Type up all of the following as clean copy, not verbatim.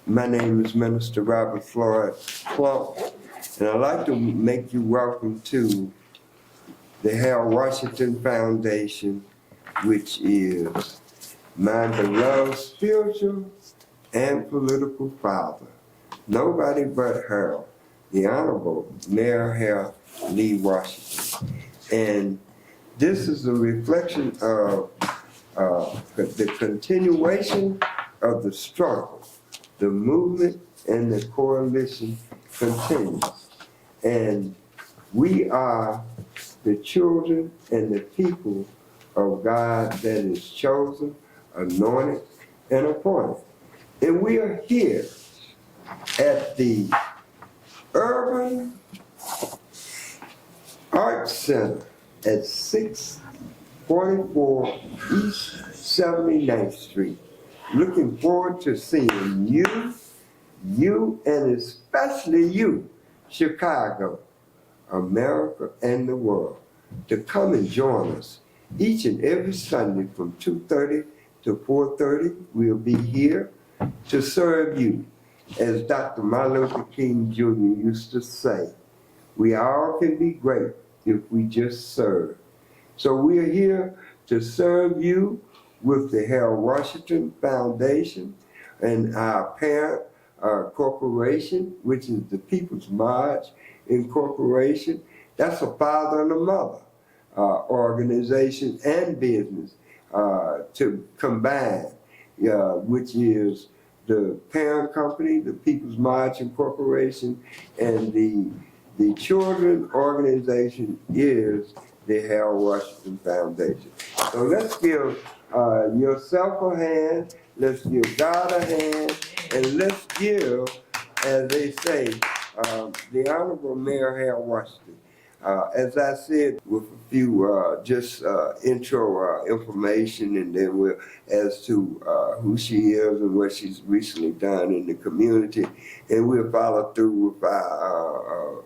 My name is Minister Robert Floyd Plump, and I'd like to make you welcome to the Harold Washington Foundation, which is my beloved spiritual and political father, nobody but Harold, the Honorable Mayor Harold Lee Washington. And this is a reflection of the continuation of the struggle. The movement and the coalition continues. And we are the children and the people of God that is chosen, anointed, and appointed. And we are here at the Urban Arts Center at 644 East 79th Street. Looking forward to seeing you, and especially you, Chicago, America, and the world, to come and join us each and every Sunday from 2:30 to 4:30. We'll be here to serve you. As Dr. Martin Luther King Jr. used to say, we all can be great if we just serve. So we're here to serve you with the Harold Washington Foundation and our parent corporation, which is the People's March Incorporation. That's a father and a mother organization and business to combine, which is the parent company, the People's March Incorporation, and the children organization is the Harold Washington Foundation. So let's give yourself a hand, let's give God a hand, and let's give, as they say, the Honorable Mayor Harold Washington. As I said, with a few intro information, and then we'll as to who she is and what she's recently done in the community, and we'll follow through with our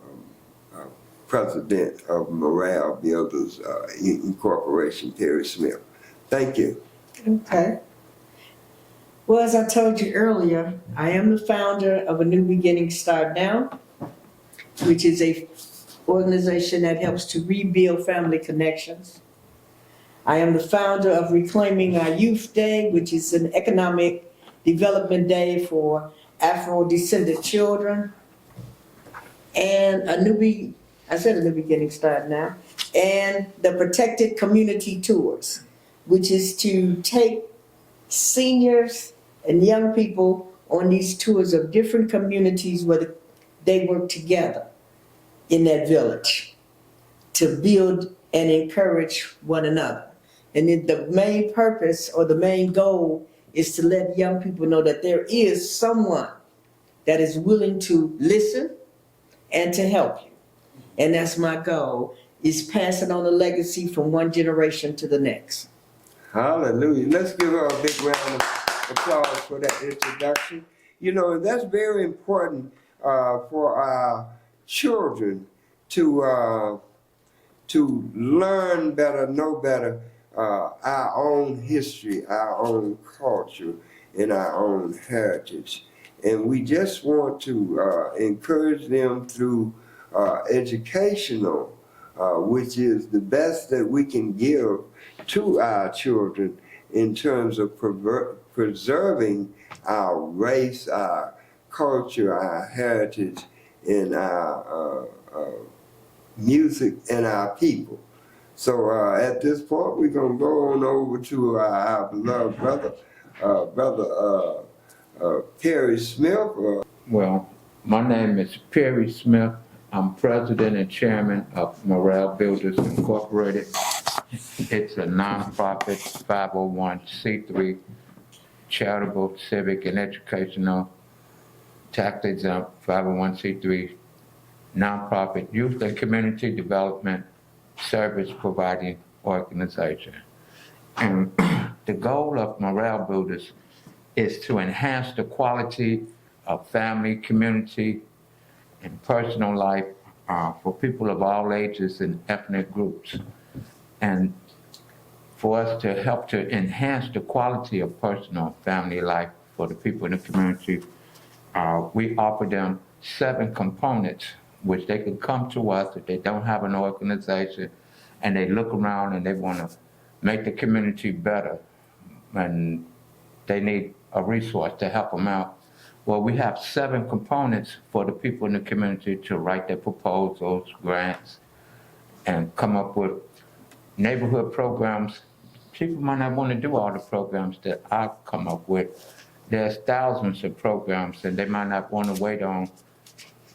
president of Morale Builders Incorporation, Terry Smith. Thank you. Okay. Well, as I told you earlier, I am the founder of A New Beginning Start Now, which is a organization that helps to rebuild family connections. I am the founder of Reclaiming Our Youth Day, which is an economic development day for Afro-descendant children. And A New Beginning Start Now. And the Protected Community Tours, which is to take seniors and young people on these tours of different communities where they work together in that village to build and encourage one another. And then the main purpose or the main goal is to let young people know that there is someone that is willing to listen and to help you. And that's my goal, is passing on a legacy from one generation to the next. Hallelujah. Let's give her a big round of applause for that introduction. You know, that's very important for our children to learn better, know better our own history, our own culture, and our own heritage. And we just want to encourage them through educational, which is the best that we can give to our children in terms of preserving our race, our culture, our heritage, and our music and our people. So at this point, we're going to go on over to our beloved brother Perry Smith. Well, my name is Perry Smith. I'm president and chairman of Morale Builders Incorporated. It's a nonprofit 501c3 charitable, civic, and educational tax-exempt 501c3 nonprofit youth and community development service providing organization. And the goal of Morale Builders is to enhance the quality of family, community, and personal life for people of all ages and ethnic groups. And for us to help to enhance the quality of personal family life for the people in the community, We offer them 7 components, which they can come to us if they don't have an organization and they look around and they want to make the community better and they need a resource to help them out. Well, we have 7 components for the people in the community to write their proposals, grants, and come up with neighborhood programs. People might not want to do all the programs that I come up with. There's thousands of programs, and they might not want to wait on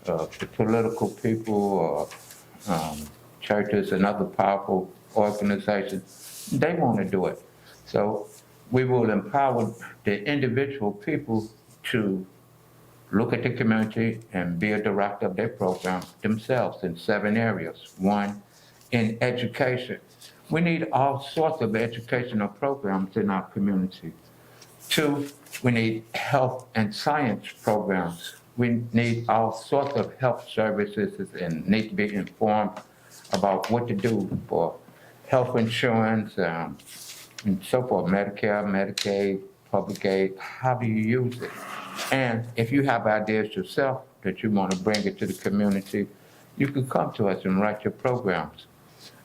the political people or churches and other powerful organizations. They want to do it. So we will empower the individual people to look at the community and be a director of their program themselves in 7 areas. 1, in education. We need all sorts of educational programs in our community. 2, we need health and science programs. We need all sorts of health services and need to be informed about what to do for health insurance and so forth, Medicare, Medicaid, public aid, how do you use it? And if you have ideas yourself that you want to bring it to the community, you can come to us and write your programs.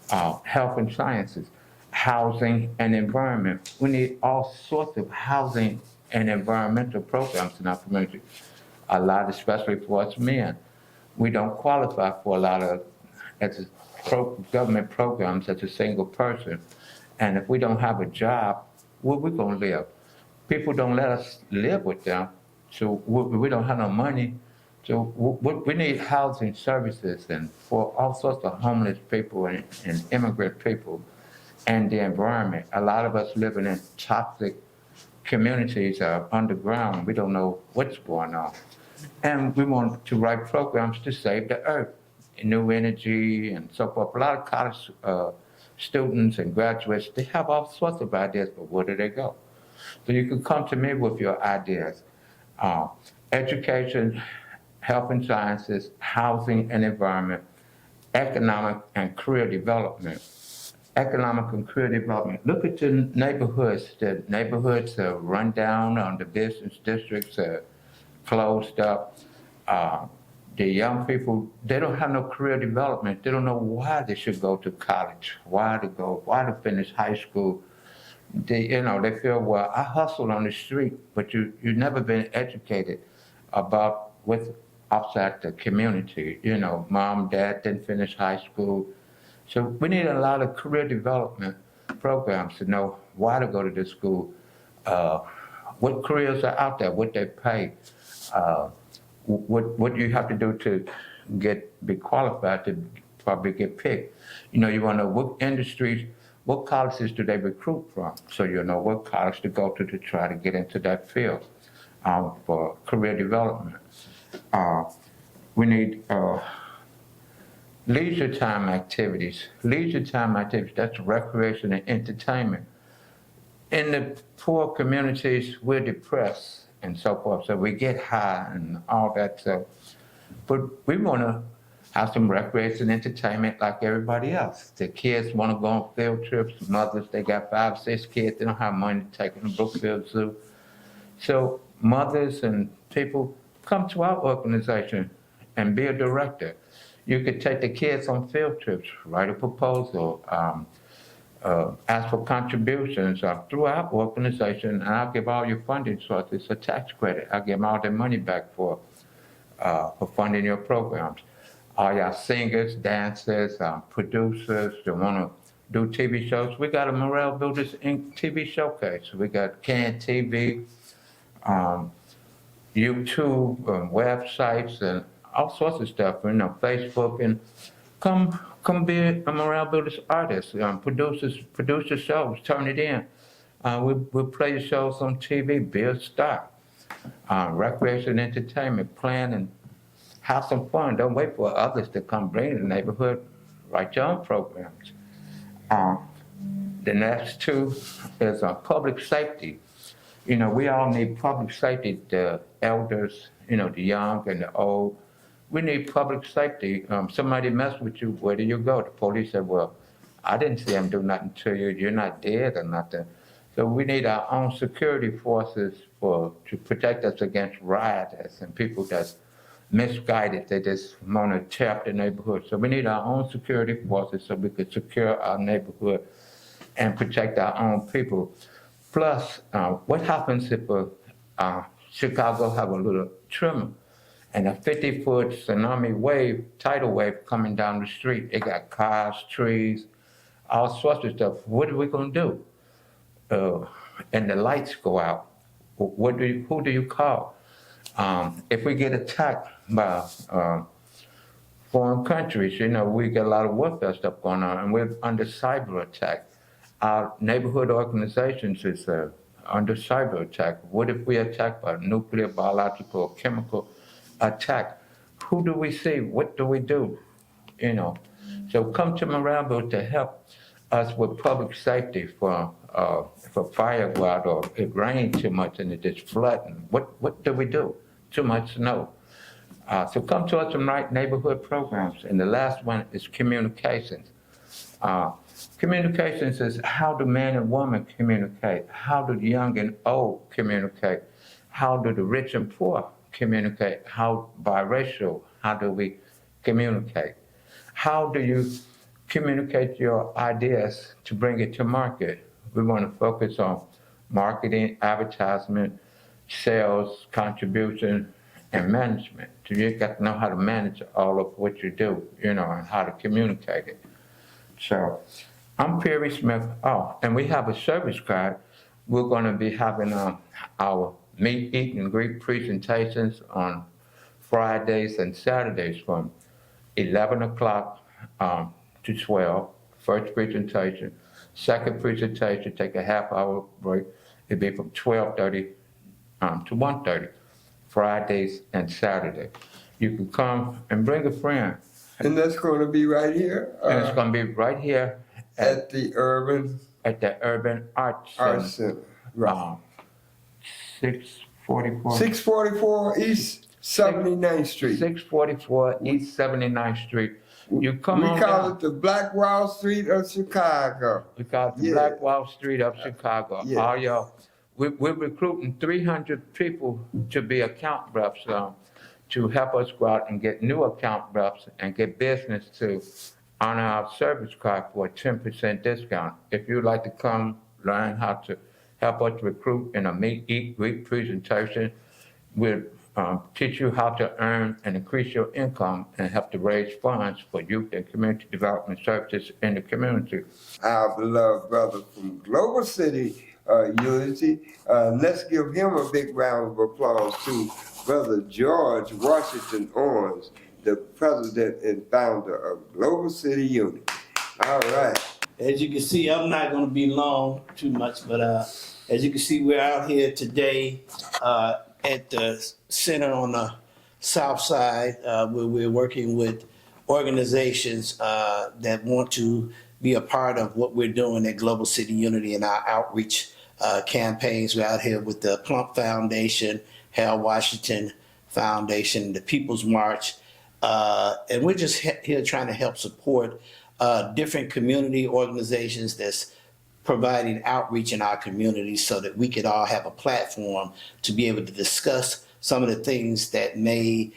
Health and sciences, housing and environment. We need all sorts of housing and environmental programs in our community. A lot, especially for us men. We don't qualify for a lot of government programs as a single person. And if we don't have a job, where we gonna live? People don't let us live with them, so we don't have no money. So we need housing services and for all sorts of homeless people and immigrant people and the environment. A lot of us living in toxic communities are underground. We don't know what's going on. And we want to write programs to save the earth, new energy and so forth. A lot of college students and graduates, they have all sorts of ideas, but where do they go? So you can come to me with your ideas. Education, health and sciences, housing and environment, economic and career development. Economic and career development. Look at the neighborhoods. The neighborhoods are run down, the business districts are closed up. The young people, they don't have no career development. They don't know why they should go to college, why to finish high school. They feel, well, I hustle on the street, but you've never been educated about what's outside the community. Mom, dad didn't finish high school. So we need a lot of career development programs to know why to go to this school, what careers are out there, what they pay, what you have to do to be qualified to probably get picked. You want to know what industries, what colleges do they recruit from, so you'll know what college to go to try to get into that field for career development. We need leisure time activities. Leisure time activities, that's recreation and entertainment. In the poor communities, we're depressed and so forth, so we get high and all that stuff. But we want to have some recreation and entertainment like everybody else. The kids want to go on field trips. Mothers, they got 5, 6 kids. They don't have money to take them to Brookfield Zoo. So mothers and people, come to our organization and be a director. You could take the kids on field trips, write a proposal, ask for contributions through our organization, and I'll give all your funding sources a tax credit. I'll give all the money back for funding your programs. All y'all singers, dancers, producers that want to do TV shows, we got a Morale Builders Inc. TV showcase. We got canned TV, YouTube, websites, and all sorts of stuff, Facebook, and come be a Morale Builders artist, produce your shows, turn it in. We'll play your shows on TV, be a star. Recreation, entertainment, plan, and have some fun. Don't wait for others to come bring in the neighborhood. Write your own programs. The next 2 is public safety. We all need public safety, the elders, the young and the old. We need public safety. Somebody mess with you, where do you go? The police said, well, I didn't see him do nothing to you. You're not dead or nothing. So we need our own security forces to protect us against rioters and people that's misguided. They just want to tear up the neighborhood. So we need our own security forces so we could secure our neighborhood and protect our own people. Plus, what happens if Chicago have a little tremor and a 50-foot tsunami wave, tidal wave coming down the street? It got cars, trees, all sorts of stuff. What are we gonna do? And the lights go out. Who do you call? If we get attacked by foreign countries, we get a lot of warfare stuff going on, and we're under cyber attack. Our neighborhood organizations is under cyber attack. What if we attacked by nuclear, biological, or chemical attack? Who do we see? What do we do? So come to Moralville to help us with public safety for fire go out or it rains too much and it just flooding. What do we do? Too much snow. So come to us and write neighborhood programs. And the last one is communications. Communications is how do man and woman communicate? How do the young and old communicate? How do the rich and poor communicate? How biracial? How do we communicate? How do you communicate your ideas to bring it to market? We want to focus on marketing, advertisement, sales, contribution, and management. So you got to know how to manage all of what you do, and how to communicate it. So I'm Perry Smith. Oh, and we have a service card. We're going to be having our meet, eat, and greet presentations on Fridays and Saturdays from 11 o'clock to 12, first presentation. Second presentation, take a half-hour break. It'll be from 12:30 to 1:30, Fridays and Saturdays. You can come and bring a friend. And that's going to be right here? And it's going to be right here at the Urban Arts Center. Right. 644. 644 East 79th Street. 644 East 79th Street. You come on We call down. it the Black Wall Street of Chicago. We call it the Black Wall Street of Chicago. Yeah. All y'all, we're recruiting 300 people to be account reps to help us go out and get new account reps and get business to honor our service card for a 10% discount. If you'd like to come learn how to help us recruit in a meet, eat, greet presentation, we'll teach you how to earn and increase your income and help to raise funds for youth and community development services in the community. Our beloved brother from Global City Unity. Let's give him a big round of applause to Brother George Washington Owens, the president and founder of Global City Unity. All right. As you can see, I'm not going to be long too much, but as you can see, we're out here today at the center on the south side where we're working with organizations that want to be a part of what we're doing at Global City Unity and our outreach campaigns. We're out here with the Plump Foundation, Harold Washington Foundation, the People's March, and we're just here trying to help support different community organizations that's providing outreach in our communities so that we could all have a platform to be able to discuss some of the things that may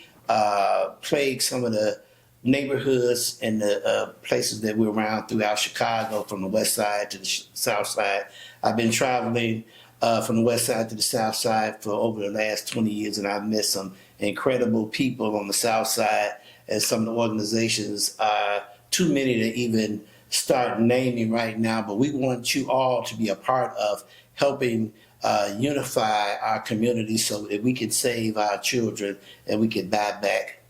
plague some of the neighborhoods and the places that we're around throughout Chicago, from the west side to the south side. I've been traveling from the west side to the south side for over the last 20 years, and I've met some incredible people on the south side, and some of the organizations are too many to even start naming right now, but we want you all to be a part of helping unify our community so that we can save our children and we can buy back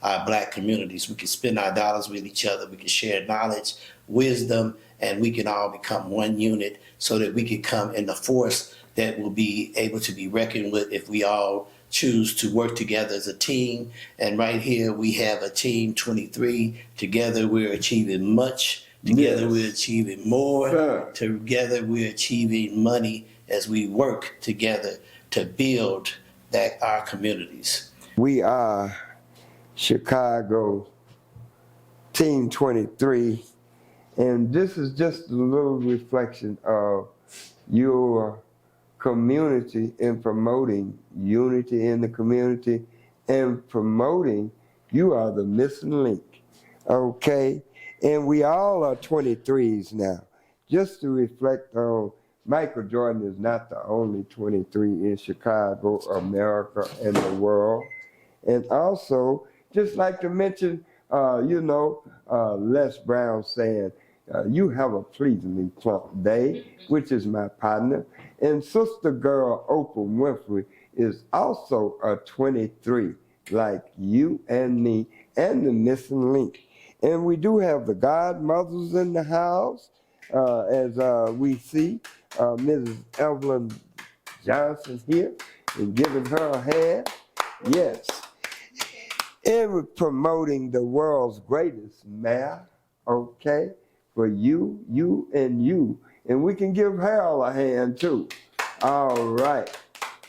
our black communities. We can spend our dollars with each other. We can share knowledge, wisdom, and we can all become one unit so that we can come in the force that will be able to be reckoned with if we all choose to work together as a team. And right here we have a team 23. Together we're achieving much. Together Yes. we're achieving more. Sure. Together we're achieving money as we work together to build back our communities. We are Chicago Team 23, and this is just a little reflection of your community and promoting unity in the community and promoting you are the missing link. Okay? And we all are 23s now. Just to reflect on, Michael Jordan is not the only 23 in Chicago, America, and the world. And also, just like to mention, Les Brown saying, you have a pleasingly plump day, which is my partner. And sister girl Oprah Winfrey is also a 23, like you and me, and the missing link. And we do have the godmothers in the house, as we see Mrs. Evelyn Johnson here, and giving her a hand. Yes. And we're promoting the world's greatest mayor, okay? For you, you, and you. And we can give Harold a hand too. All right.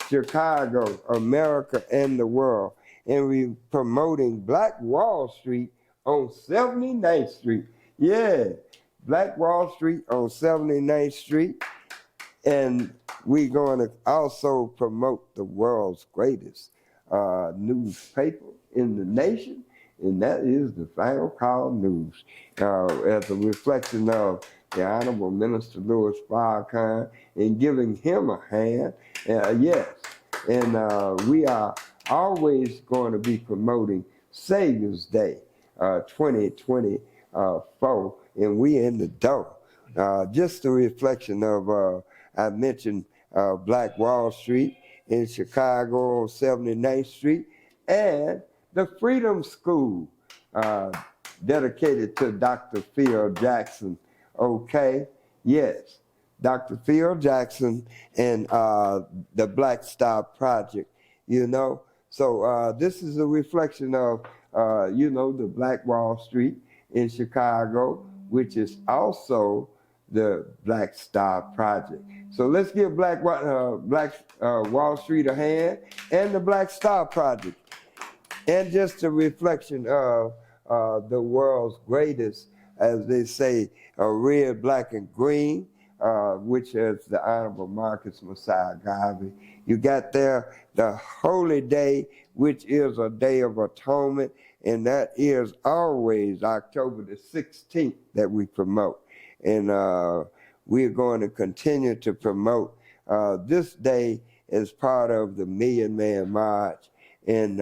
Chicago, America, and the world. And we're promoting Black Wall Street on 79th Street. Yeah, Black Wall Street on 79th Street. And we're going to also promote the world's greatest newspaper in the nation, and that is the Final Call News. As a reflection of the Honorable Minister Louis Farrakhan and giving him a hand. Yes, and we are always going to be promoting Savior's Day 2024, and we in the door. Just a reflection of, I mentioned Black Wall Street in Chicago on 79th Street, and the Freedom School, dedicated to Dr. Phil Jackson. Okay, yes, Dr. Phil Jackson and the Black Star Project, you know. So this is a reflection of, the Black Wall Street in Chicago, which is also the Black Star Project. So let's give Black Wall Street a hand and the Black Star Project. And just a reflection of the world's greatest, as they say, red, black, and green, which is the Honorable Marcus Messiah Garvey. You got there the Holy Day, which is a day of atonement, and that is always October the 16th that we promote. And we're going to continue to promote this day as part of the Million Man March, and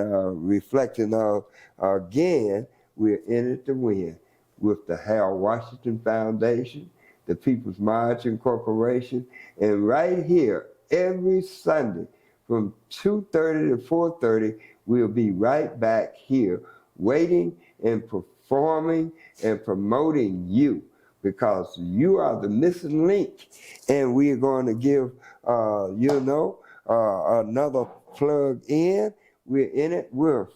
reflecting of, again, we're in it to win with the Harold Washington Foundation, the People's Marching Corporation, and right here every Sunday from 2:30 to 4:30, we'll be right back here waiting and performing and promoting you, because you are the missing link. And we're going to give, another plug in. We're in it with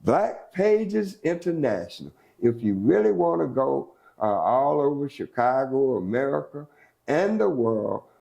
Black Pages International. If you really want to go all over Chicago, America, and the world,